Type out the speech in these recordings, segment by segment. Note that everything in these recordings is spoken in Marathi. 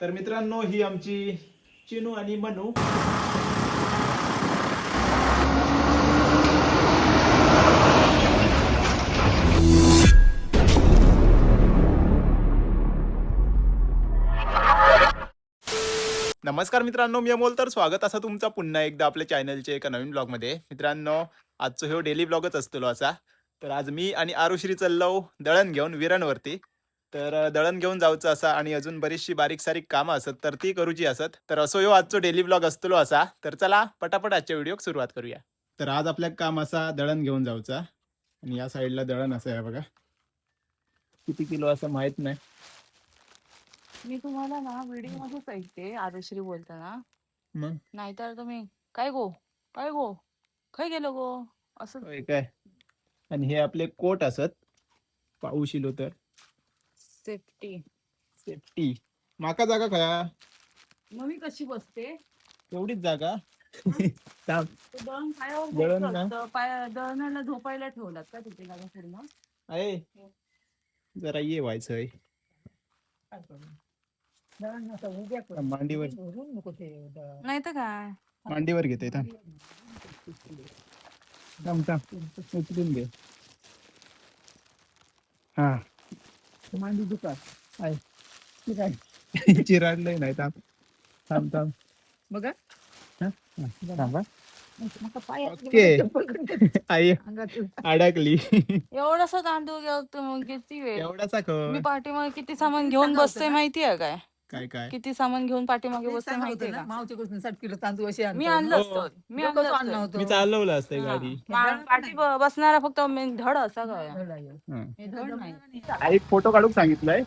तर मित्रांनो, ही आमची चिनू आणि मनू. नमस्कार मित्रांनो, मी अमोल. तर स्वागत असं तुमचं पुन्हा एकदा आपल्या चॅनलच्या एका नवीन ब्लॉगमध्ये. मित्रांनो, आजचा ह्यो डेली ब्लॉगच असतो असा. तर आज मी आणि आरुश्री चाललो दळण घेऊन विरणवरती. तर दळण घेऊन जाऊचं असा आणि अजून बरीचशी बारीक सारीक कामं असत तर ती करूची असत. तर असो ह्यो आजचो डेली ब्लॉग असतो असा. तर चला पटापट आजच्या व्हिडिओक सुरुवात करूया. तर आज आपल्या काम असा दळण घेऊन जाऊचा आणि या साईडला दळण असं आहे बघा. किती किलो असं माहित नाही. मी तुम्हाला ना व्हिडिओ मध्येच ऐकते आरुश्री बोलताना. मग नाहीतर तुम्ही काय गो काय गेलो गो असं. होय काय. आणि हे आपले कोट असत पाऊस इलो तर सेफ्टी. सेफ्टी. माका जागा खया मग मी कशी बसते? एवढीच जागा. थांब. ते दळण पायावर दळण घ्यायचं ना असतं. दळणाला झोपायला ठेवलात का तिथे जागा पूर्ण? आहे जरा ये व्हायचंय मांडीवर. नाही तर काय. मांडीवर घेते थांब थांब थांब उचलून घे. हा मांडी दुखात आहे ठीक आहे. चिराडलंय नाही. थांब थांब थांब बघा थांबा. ओके. आई अडकली. एवढासा तांदूळ घेतो मग किती वेळ. एवढाचा मी खर पाठीमागे किती सामान घेऊन बसते माहितीये काय? काय काय किती सामान घेऊन पाठीमागे बसते माहितीये का? मावची गोष्ट 60 किलो तांदूळ असे मी आणतो. आणलं हो. असतं. मी डोकं आणलं आणलं असतं. होतं. मी चालवलं असते गाडी. पाठी बसणारा फक्त धड असा काय हा. हे धड नाही. आई फोटो काढूक सांगितलंय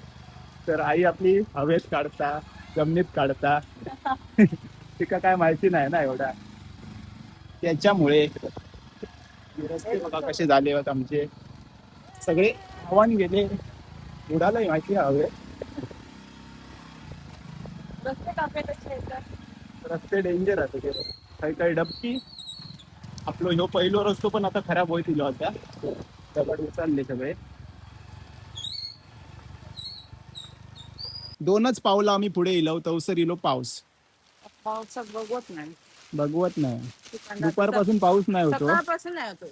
तर आई आपली हवेत काढता जमिनीत काढता. तिका काय माहिती नाही ना एवढा. त्याच्यामुळे रस्ते बघा कसे झाले होते आमचे. सगळे आव्हान गेले. उडालंय माहिती हवे. रस्ते डेंजर असते ते. काही काही डबकी आपलं ह्यो पहिलो रस्तो पण आता खराब होत दिला होता. दगड उचलले सगळे. दोनच पावलं आम्ही पुढे इलो तवसर इलो पाऊस. पावसात बघवत नाही. बघवत नाही. दुपारपासून पाऊस नाही होतो. सकाळपासून नाही होतो.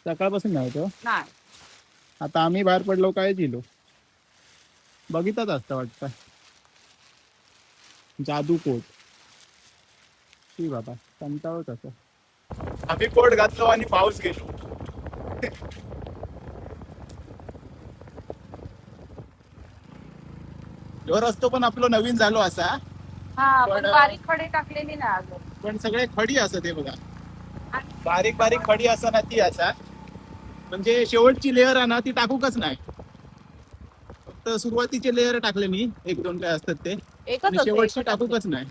सकाळपासून नाही होतो. नाही. आता आम्ही बाहेर पडलो काय दिलो बघितच असतं वाटतं. जादू कोट. शी बाबा कंटाळत असं. आम्ही कोट घातलो आणि पाऊस गेलो. ह्यो रस्तो पण आपलो नवीन झालो असा. हा पण पण बारीक खडे टाकलेली नाही अजून. पण सगळे खडी असत हे बघा. बारीक बारीक खडी असा ना ती असा. म्हणजे शेवटची लेअर आहे ना ती टाकूकच नाही. फक्त सुरुवातीचे लेअर टाकले मी 1-2 काय असतात ते. एकच आणि असते, शेवटची एकच टाकूकच नाही.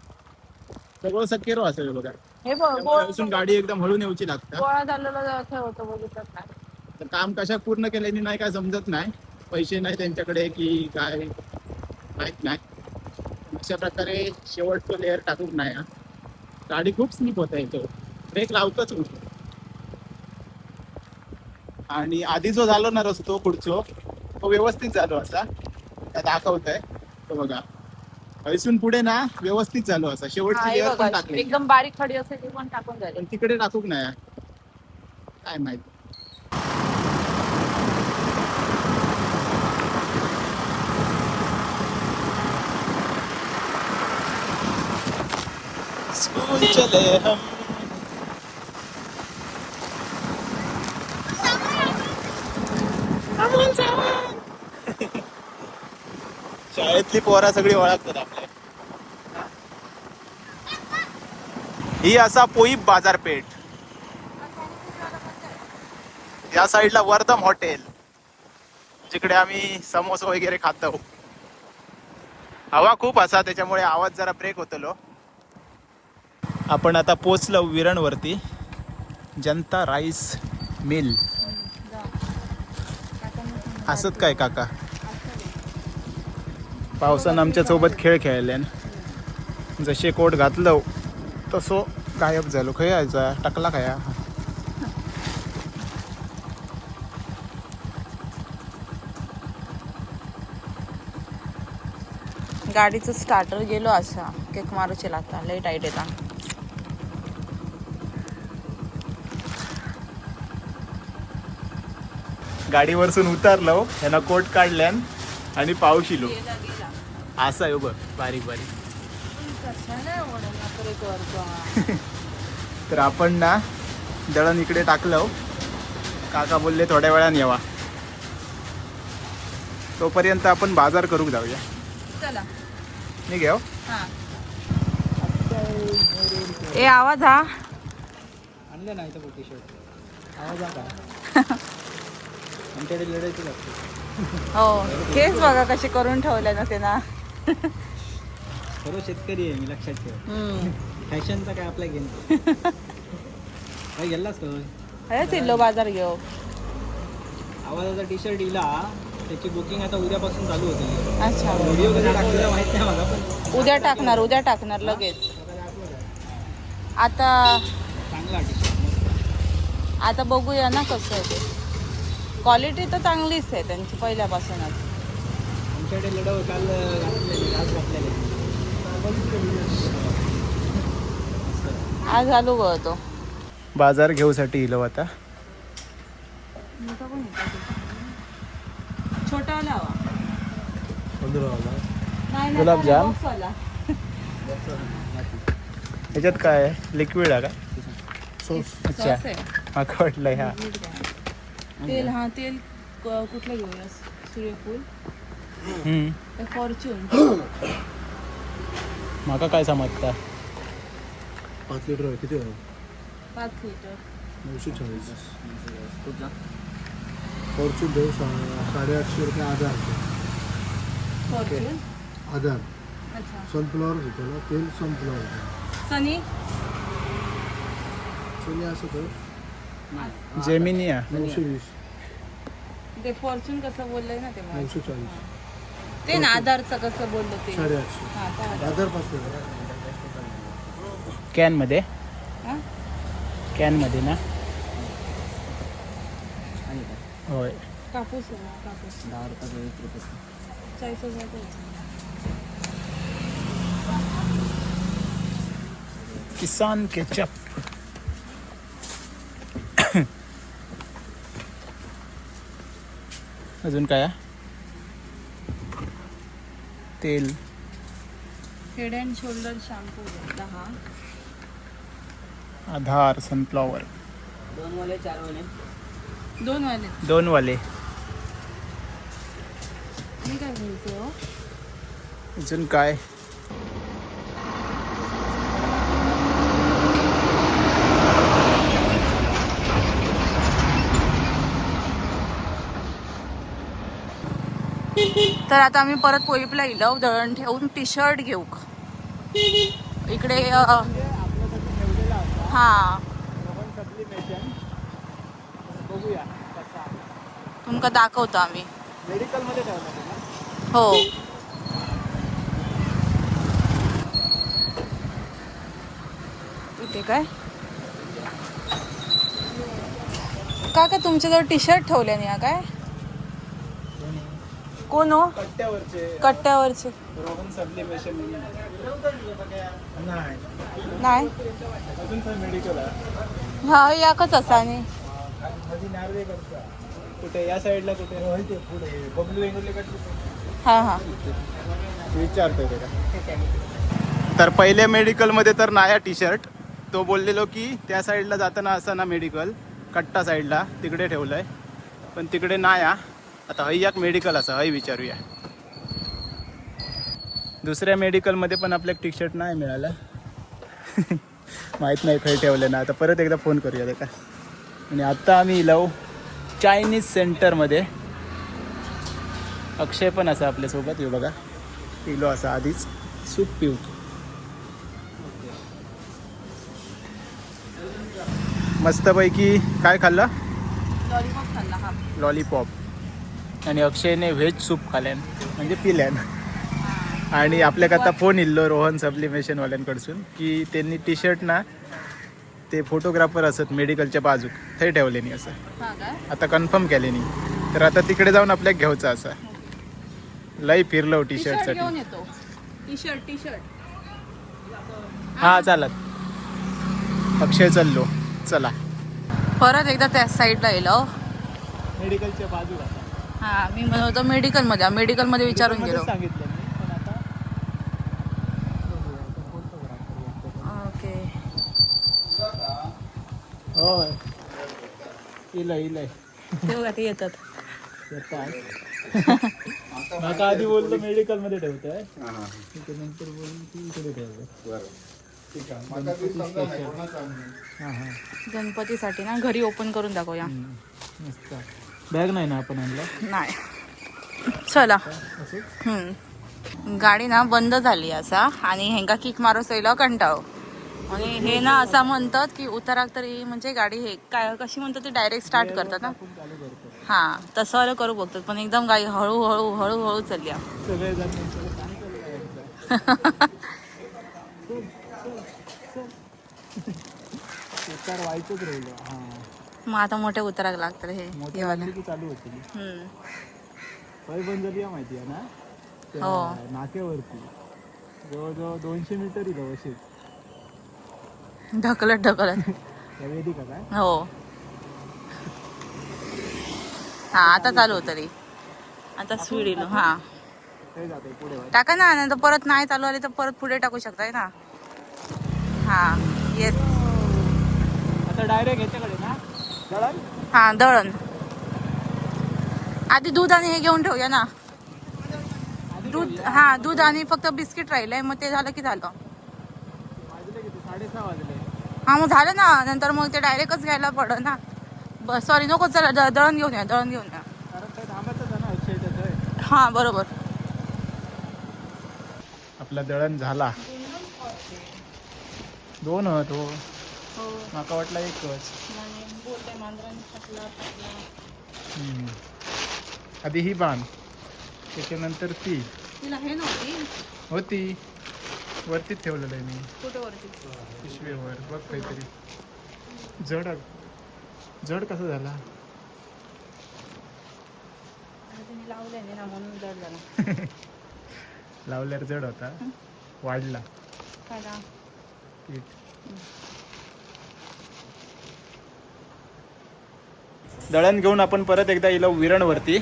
सगळं सकेरो असेल बघा. हे बघ त्यामुळे गाडी एकदम हळू नेऊची लागतात. गोळा झालेला ठेवतो बघितलं नाही. तर काम कशा पूर्ण केल्याने नाही काय समजत नाही. पैसे नाही त्यांच्याकडे की काय माहित नाही. अशा प्रकारे शेवटचं लेअर टाकूक नाही. गाडी खूप स्लिप होत आहे. तो ब्रेक लावतच नाही. आणि आधी जो झालो ना रस्तो पुढचो तो व्यवस्थित झालो असा दाखवत आहे तो बघा. हैसून पुढे ना व्यवस्थित झालो असा. शेवटची लेअर पण टाकली एकदम बारीक खडी असेल ते पण टाकून झाले. पण तिकडे टाकूक नाही काय माहित. स्कूल चले हम. शाळेतली पोरा सगळी ओळखतात आपल्या. ही असा पोईप बाजारपेठ. या साईडला वर्धम हॉटेल जिकडे आम्ही समोसा वगैरे खातो. हवा खूप असा त्याच्यामुळे आवाज जरा ब्रेक होतलो. आपण आता पोचलो विरणवरती. जनता राईस मिल. असत काय काका. पावसानं आमच्या सोबत खेळ खेळले. जसे कोट घातलं तसो गायब झालो. खय यायचा टाकला खया. गाडीचं स्टार्टर गेलो असा केक मारूचे आता लय टाईट येता. गाडीवरसून उतरलो ह्यानं कोट काढल्यान आणि पाऊस इलो असा आहे बघ बारीक बारीक. तर आपण ना दळण इकडे टाकलं. काका बोलले थोड्या वेळाने यावा. तोपर्यंत आपण बाजार करूक जाऊया. चला मी घेऊ. ए आवाज हा आणलं नाही तर टी शर्ट आवाज का आमच्याकडे लढायची लागते. हो केस बघा कसे करून ठेवले ना ते ना. खरं शेतकरी आहे मी लक्षात ठेव. फॅशनचा काय आपला घेऊन काय गेलास अरे तिल्लो बाजार घेऊ. आवाजाचा टी शर्ट इला त्याची बुकिंग आता उद्यापासून चालू होती. अच्छा व्हिडिओ कधी टाकलेला माहित नाही मला पण उद्या टाकणार लगेच. आता चांगला टी शर्ट आता बघूया ना कसं आहे ते. क्वालिटी तर चांगलीच आहे त्यांची पहिल्यापासूनच. आमच्याकडे लढव काल घातलेले आज घातलेले आज आलो गळतो. बाजार घेऊसाठी इलो आता. छोटा हवा नाही गुलाबजाम? box वाला. ह्याच्यात काय आहे लिक्विड आहे का? अच्छा Sauce आहे. माका वाटलं ह्या तेल तेल कुठलं घेऊया? सूर्यफूल फॉर्च्यून. माका काय समजता 5 लिटर आहे. किती आहे? 5 लिटर 940. फॉर्च्यून देऊ 850 रुपये आधार. फॉर्च्यून. आधार अच्छा सनफ्लॉवर होतं ना तेल. सनफ्लॉवर सनी सोनी असं तर जेमिनी आहे. 920 ते फॉर्च्यून कसं बोललंय ना ते मला. 940 ते ना आधारचं कसं बोललो ते. 850 हा, तो आधार. आधार 5 लिटर. कॅन मध्ये हा? कॅनमध्ये ना. होय कापूस आहे ना, कापूस 40,000 आहे. किसान केचप. अजून काय आहे? तेल head and shoulder shampoo 10. Aadhaar sunflower 2 वाले. 2 वाले. मी काय घ्यायचं हो? अजून काय? तर आता आम्ही परत पोईपला इलव दळण ठेवून टी शर्ट घेऊ. इकडे हा बघूया तुमका दाखवतो आम्ही. मेडिकल मध्ये ठेवलं ना. हो इथे काय काका तुमच्याजवळ टी शर्ट ठेवले नाही काय? कोण हो? कट्ट्यावरचे रोहन सब्लिमेशन नाही. नाही अजून काय मेडिकल आहे? हा याकच असा आणि कुठे या साईडला कुठे पुढे बबलू इंगोलीकडे हा हा विचारतोय ते का. तर पहिले मेडिकलमध्ये तर नाया टी शर्ट तो बोललेलो की त्या साईडला जाताना असं ना मेडिकल कट्टा साईडला तिकडे ठेवलंय पण तिकडे नाया. आता हय एक मेडिकल असं हय विचारूया. दुसऱ्या मेडिकलमध्ये पण आपल्या टी शर्ट नाही मिळालं. माहीत नाही खय ठेवलं ना. आता परत एकदा फोन करूया ते का. आणि आत्ता आम्ही इलाव चायनीज सेंटरमध्ये. अक्षय पण असं आपल्यासोबत. हे बघा पिलो असं आधीच सूप पिऊ. मस्तपैकी काय खाल्लं? लॉलीपॉप खाल्ला हा. लॉलीपॉप. आणि अक्षयने व्हेज सूप खाल्यान म्हणजे पिल्यान. आणि आपल्याक आता फोन इल्लो रोहन सब्लिमेशनवाल्यांकडसून की त्यांनी टी शर्ट ना ते फोटोग्राफर असत मेडिकलच्या बाजूक थंय ठेवले नाही असं. हा काय? आता कन्फर्म केले नाही तर आता तिकडे जाऊन आपल्याक घ्यायचं असं. लई फिरलो टी टी शर्ट शर्टसाठी. घेऊन येतो. टी शर्ट हा चालत. अक्षय चाललो. चला परत एकदा त्या साईडला येलो. मेडिकलच्या बाजूला हा मी म्हणत होतो मेडिकल मध्ये विचारून गेलो. सांगितलं मी, पण आता ओके. होय इलय तेव्हा ते येतात. नका आधी बोलतो मेडिकल मध्ये ठेवतोय, नंतर बोलतो की इकडे ठेवतोय. गणपतीसाठी ना घरी ओपन करून दाखवूया. मस्त. बॅग नाही ना आपण आणलं. नाही चला. गाडी ना बंद झाली असा आणि हेंका किक मारूस येयलो कंटाळो. आणि हे ना असं म्हणतात की उताराक तरी म्हणजे गाडी हे काय कशी म्हणतात ते डायरेक्ट स्टार्ट करतात ना. हा तसं वालं करू बघतात, पण एकदम गाडी हळूहळू चालली. व्हायचंच राहिलं. हा मग आता मोठ्या उताराक लागतात हे चालू होती. पाय बंद झाली माहिती आहे ना त्या हो. नाक्यावरती जवळजवळ 200 मीटर इथं अशी ढकलत वेदिका काय. हो. हा आता चालू होतं रे. आता स्पीड येलो. हा ते जाते पुढे. टाका ना, नंतर परत नाही चालू आले तर परत पुढे टाकू शकताय ना. हा येस. आता डायरेक्ट ह्याच्याकडे ना दळण. हा दळण. आधी दूध आणि हे घेऊन ठेवूया ना. दूध आणि फक्त बिस्किट राहिलंय, मग ते झालं की झालं. वाजले किती? 6:30 वाजले. हा मग झालं ना, नंतर मग ते डायरेक्टच घ्यायला पडलं ना. सॉरी नको, चला दळण घेऊन या. कारण ते थांबायचं ना अक्षय. हा बरोबर. आपला दळण झाला. 2 होतो. माका वाटला एकच. आधी ही बांध, त्याच्यानंतर ती तिला हे नव्हती होती वरतीच ठेवलेलं आहे मी. कुठे वरती? पिशवीवर बघ काहीतरी जड कसा झाला. लावले ना म्हणून जड झाला. लावल्यावर जड होता, वाढला काय ना. पीठ. दळण घेऊन आपण परत एकदा इलो विरणवरती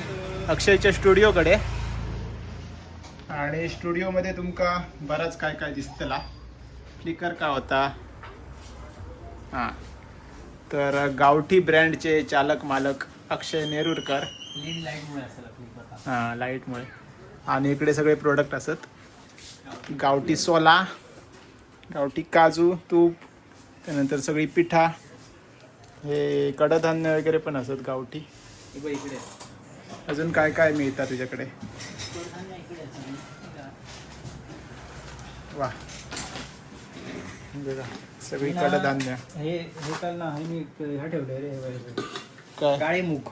अक्षयच्या स्टुडिओकडे. आणि स्टुडिओमध्ये तुमका बराच काय काय दिसतला. फ्लिकर का होता. हां तर गावठी ब्रँडचे चालक मालक अक्षय नेरुरकर. हां लाईटमुळे. आणि इकडे सगळे प्रोडक्ट असत. गावठी सोला, गावठी काजू, तूप, त्यानंतर सगळी पिठा, हे कडधान्य वगैरे पण असत गावठी. अजून काय काय मिळतात तुझ्याकडे? वा बघा सगळी कडधान्य. हे तर ना हे मी ह्या ठेवलंय रे काय? काळे मूग.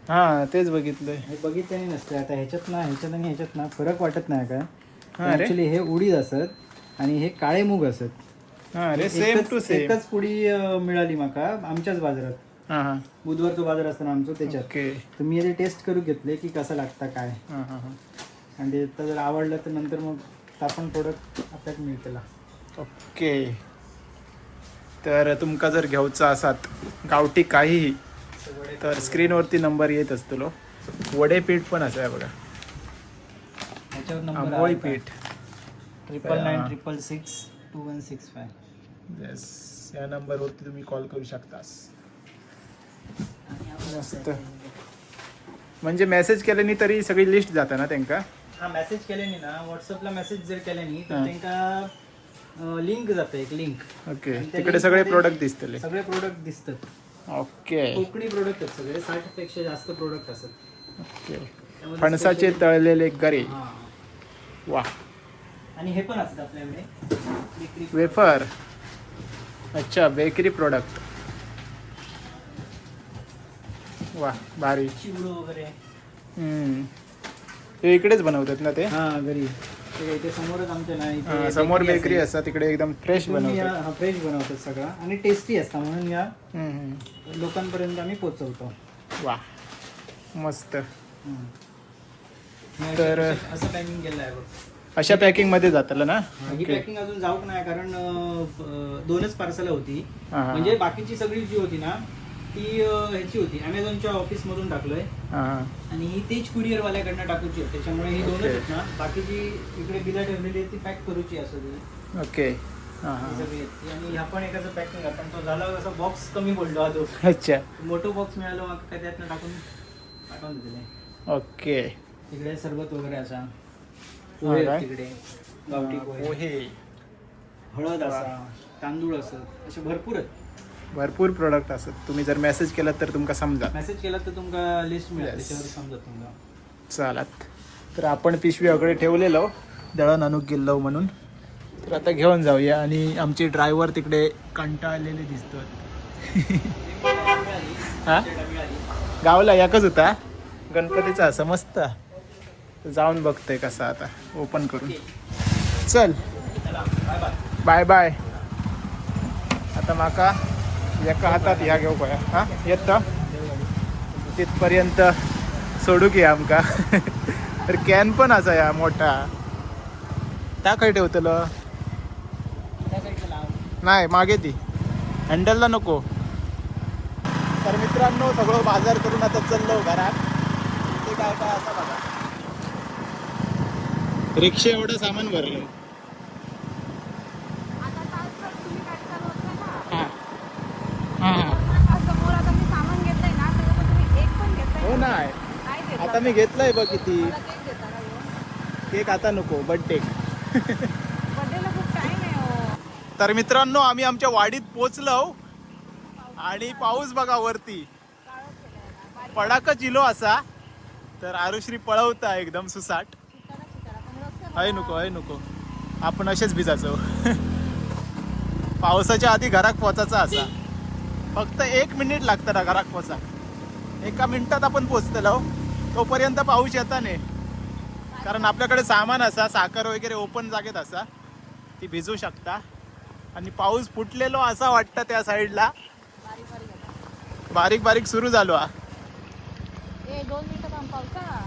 हां तेच बघितलंय. हे बघितल्याने नसते आता ह्याच्यात आणि ह्याच्यात ना फरक वाटत नाही का. हां रे. ऍक्च्युली हे उडीद असत आणि हे काळे मूग असत. हां रे सेम टू सेम. एकच पुडी मिळाली माका आमच्याच बाजारात. हां हां बुधवारचा बाजार असताना आमचं त्याच्यात. ओके. तर मी हे टेस्ट करू घेतले की कसं लागतं काय. हां हां हां आणि ते जर आवडलं तर नंतर मग आपण प्रोडक्ट आपल्याला मिळतेला. ओके. तर तुमका जर घेऊचा असात गावठी काहीही तर स्क्रीनवरती नंबर येत असतो. वडे पीठ पण असं आहे बघा. ह्याच्यावर आंबोळी नंबर पीठ. 9996662165. येस या नंबरवरती तुम्ही कॉल करू शकतास. मस्त. म्हणजे मेसेज केल्याने तरी सगळी लिस्ट जाता ना त्यांका. हा मेसेज केल्याने ना व्हॉट्सअपला मेसेज जर केल्याने तर हां. त्यांना लिंक जातं एक लिंक. ओके आणि त्या तिकडे सगळे लिंकमध्ये प्रोडक्ट दिसतले. सगळे प्रोडक्ट दिसतात. ओके कोकणी प्रोडक्ट आहेत सगळे. 60 पेक्षा जास्त प्रोडक्ट असतात. ओके. त्यामध्ये फणसाचे specially- तळलेले गरे. हां. वा. आणि हे पण असतात आपल्याकडे बेकरी वेफर. अच्छा बेकरी प्रोडक्ट. वा भारी. चिवडो वगैरे. ते इकडेच बनवतात ना ते. हा घरी ते इथे समोरच आमच्या ना इथे समोर bakery बेकरी असेल. असतात तिकडे एकदम फ्रेश बनवतात. हा फ्रेश बनवतात सगळं आणि टेस्टी असतं म्हणून या हम्म. लोकांपर्यंत आम्ही पोहोचवतो. वा मस्त. हम्म. तर- असं टायमिंग केलं आहे बघ. अशा पॅकिंग मध्ये जातलं ना. ही पॅकिंग अजून जाऊक नाही कारण 2च पार्सल होती. हा, हा. म्हणजे बाकीची सगळी जी होती ना ती ह्याची होती, अमेझॉनच्या ऑफिस मधून टाकलोय हा, हा. आणि ही तेच कुरिअर वाल्याकडनं टाकूची आहे. त्याच्यामुळे ही 2च आहेत ना. बाकीची इकडे बिला ठेवलेली आहे ती पॅक करूची असं ती ओके. हा, हा. सगळी आहेत ती. आणि ह्या पण एकाचं पॅकिंग आहे पण तो झाला असा बॉक्स कमी पडलो हा तो. अच्छा. मोठं बॉक्स मिळालो मग काय त्यातनं पाठवून दिले. ओके. तिकडे सरबत वगैरे असा, पोहे काय? आहेत तिकडे, गावठी पोहे, पोहे हळद असा, तांदूळ असत, असे भरपूर आहेत. भरपूर प्रोडक्ट असत. तुम्ही जर मेसेज केला तर तुमका समजा. मेसेज केला तर तुमका लिस्ट मिळेल, Yes. त्याच्यावर समजा तुमका. चालत. तर आपण पिशवी वगैरे ठेवलेलो दळण आणूक गेलो म्हणून. तर आता घेऊन जाऊया. आणि आमचे ड्रायव्हर तिकडे कंटाळलेले दिसतात. हा गावला एकच होता गणपतीचा असं मस्त. तर जाऊन बघतोय कसा आता ओपन करून. चल बाय बाय. आता माका एका हातात ह्या घेऊ पया. हा येत तिथपर्यंत सोडू की आमका. तर कॅन पण असा या मोठा त्या खंय ठेवतलं नाही मागे ती हँडलला नको. तर मित्रांनो सगळं बाजार करून आता चाललो घरात. ते काय काय असं बघा रिक्षा एवढं सामान भरलं. समोर आता मी सामान घेतलंय ना त्याच्यात तुम्ही एक पण घेतलंय हो ना? नाही नाही घेतलं. आता मी घेतलंय बघ किती. मला केक देता का ह्यो? केक आता नको बर्थडे. बर्थडेला खूप टाइम आहे हो. तर मित्रांनो आम्ही आमच्या वाडीत पोचलो आणि पाऊस बघा वरती पडाका चिलो असा. तर आरुश्री पळवता एकदम सुसाट. आहे नको आहे नको आपण असेच भिजायचो. पावसाच्या आधी घरात पोचायचा असा. फक्त 1 मिनिट लागतं ना घरात पोचा. 1 मिनिटात आपण पोचतलो. तोपर्यंत पाऊस येता नाही कारण आपल्याकडे सामान असा साखर वगैरे ओपन जागेत असा ती भिजू शकता. आणि पाऊस फुटलेलो असा वाटतं त्या साईडला. बारीक बारीक सुरू झालो हा. 2 मिनिटं थांब पावसा.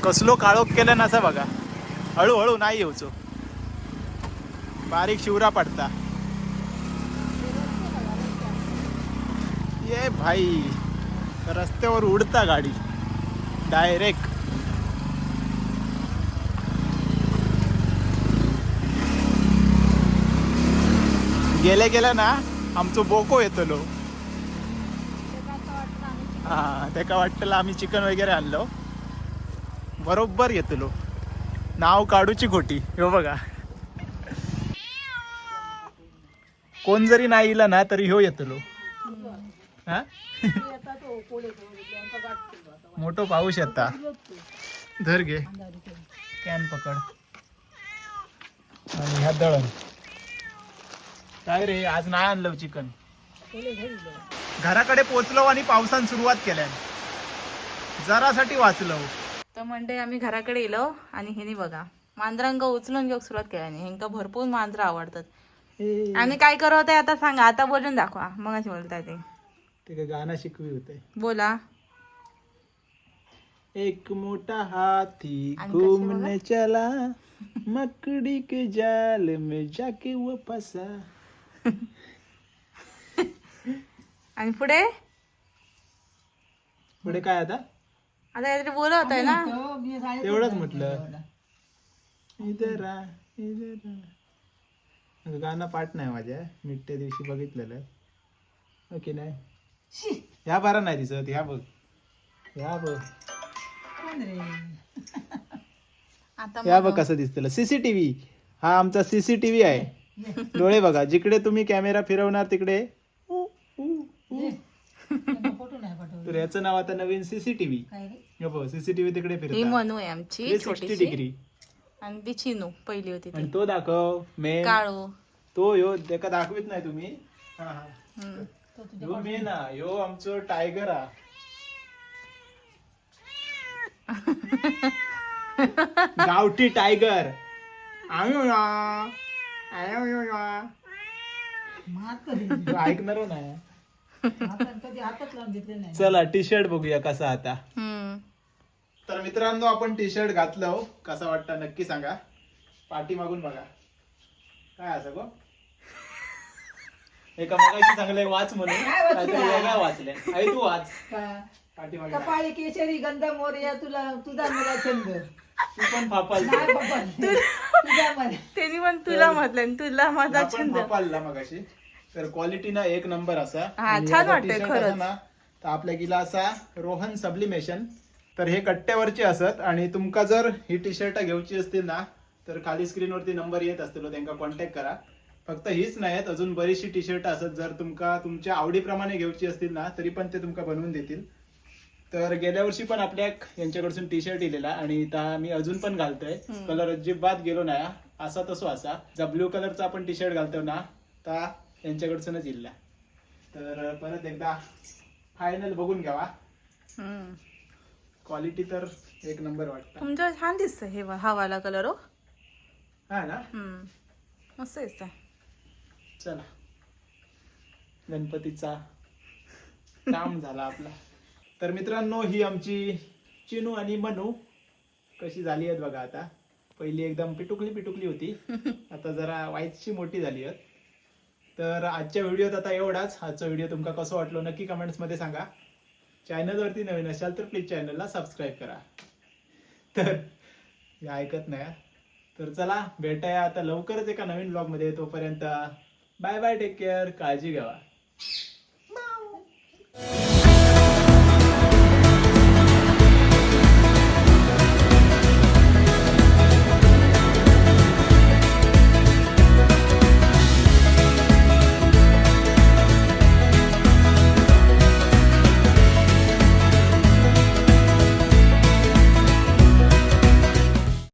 कसलो काळोख केलं नसा बघा. हळूहळू नाही येऊचो बारीक शिवरा पडता. ये भाई रस्त्यावर उडता गाडी डायरेक्ट. गेल्या गेल्या ना आमचो बोको येतलो. हा त्याका वाटलं आम्ही चिकन वगैरे आणलो. बरोबर येतलो. नाव काढूची खोटी हो बघा. कोण जरी नाही इला ना तरी ह्यो येतलो. हा मोठो पाऊस येता. धर घे कॅन पकड. आणि ह्या दळण काय रे आज नाही आणलं चिकन. घराकडे पोचलो आणि पावसान सुरुवात केल्या. जरासाठी वाचलो. तर म्हणजे आम्ही घराकडे येलो आणि हिने बघा मांजरांक उचलून घेऊन सुरुवात केली. ह्यांका भरपूर मांजरं आवडतात. आणि काय करत आहे आता सांगा. आता बोलून दाखवा मग अशी बोलताय ते गाणं शिकवी होते. बोला. एक मोठा हाथी आणि घूमने चला मकड़ी के जाल में जाके वो फंसा. आणि पुढे पुढे काय आता आता काहीतरी बोलत आहे ना. तेवढंच म्हटलं. इधर आ, इधर आ. गाणं पाठ नाही माझ्या. मी त्या दिवशी बघितलेलं ओके नाही. ह्या बारा नाही दिसत. ह्या बघ ह्या बघ आता ह्या बघ कसं दिसतं. सीसीटीव्ही हा आमचा सीसीटीव्ही आहे. डोळे बघा जिकडे तुम्ही कॅमेरा फिरवणार तिकडे तर याचं नाव आता नवीन सीसीटीव्ही. सीसीटीव्ही तिकडे ही फिरतो मनू आहे आमची 360 छोटीशी. डिग्री. आणि ती चिनू पहिली होती आणि ती तो दाखव मेन. काळू. तो ह्यो त्याका दाखवित नाही तुम्ही. हा हा हम्म. ह्यो मेन हा. ह्यो आमचो टायगर हा. गावठी टायगर. ऐकणार नाही. चला टी शर्ट बघूया कसा आता. हम्म. तर मित्रांनो आपण टी शर्ट घातलं कसा वाटतं नक्की सांगा. पाठी मागून बघा काय असं गो एका मगाशी चांगलं वाच म्हणून काहीतरी वेगळा वाचले. आई तू वाच पाठी मागे कपाळी केशरी गंध मोर्या तुला तुझा मला छंद तू पण फापाल नाही बाबा तुझा मला त्यांनी पण तुला म्हटलं तुला माझा आपण छंद. फापालला मगाशी. तर क्वालिटी ना एक नंबर असा हा, आणि छान याचा वाटतंय t-shirt खरंच. असा ना तर आपल्या गेला असा रोहन सब्लिमेशन. तर हे कट्ट्यावरची असत आणि तुमका जर ही टी शर्ट घेऊची असतील ना तर खाली स्क्रीनवरती नंबर येत असतील त्यांना कॉन्टॅक्ट करा. फक्त हीच नाहीत अजून बरीचशी टी शर्ट असत जर तुमका तुमच्या आवडीप्रमाणे घेऊची असतील ना तरी पण ते तुमका बनवून देतील. तर गेल्या वर्षी पण आपल्या यांच्याकडसून टी शर्ट दिलेला आणि त्या मी अजून पण घालतोय. कलर अजिबात गेलो नाही असा तसो असा. जो ब्ल्यू कलरचा आपण टी शर्ट घालतो ना त्या यांच्याकडसूनच इल्ला. तर परत एकदा फायनल बघून घ्यावा. हम्म. क्वालिटी तर एक नंबर वाटतं. तुमच्या छान दिसतं हे हा वाला कलर हो. हा ना. मस्त दिसतंय. चला गणपतीचा काम झाला आपला. तर मित्रांनो ही आमची चिनू आणि मनू कशी झाली आहेत बघा. आता पहिली एकदम पिटुकली होती आता जरा वाईटशी मोठी झाली आहेत. तर आजच्या व्हिडिओत आता एवढाच. आजचा व्हिडिओ तुमका कसं वाटलो नक्की कमेंट्समध्ये सांगा. चॅनलवरती नवीन असाल तर प्लीज चॅनलला सबस्क्राईब करा. तर हे ऐकत नाही. तर चला भेटाया आता लवकरच एका नवीन ब्लॉगमध्ये. तोपर्यंत बाय बाय टेक केअर काळजी घ्यावा.